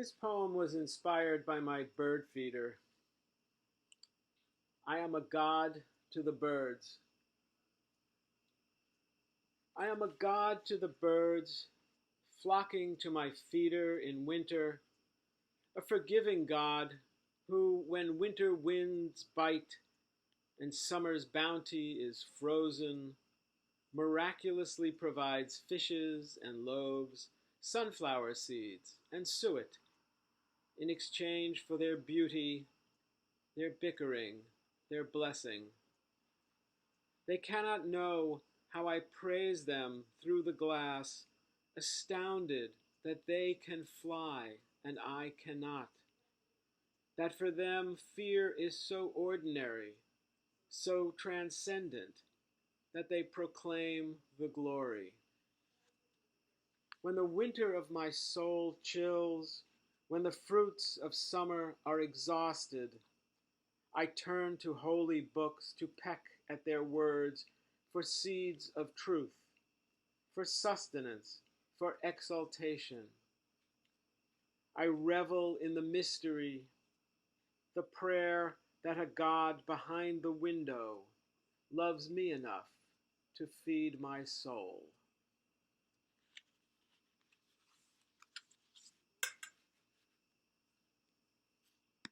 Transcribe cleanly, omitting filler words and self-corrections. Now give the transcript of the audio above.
This poem was inspired by my bird feeder. I am a god to the birds. I am a god to the birds, flocking to my feeder in winter, a forgiving god who, when winter winds bite and summer's bounty is frozen, miraculously provides fishes and loaves, sunflower seeds and suet, in exchange for their beauty, their bickering, their blessing. They cannot know how I praise them through the glass, astounded that they can fly and I cannot. That for them fear is so ordinary, so transcendent, that they proclaim the glory. When the winter of my soul chills, when the fruits of summer are exhausted, I turn to holy books to peck at their words for seeds of truth, for sustenance, for exaltation. I revel in the mystery, the prayer that a God behind the window loves me enough to feed my soul.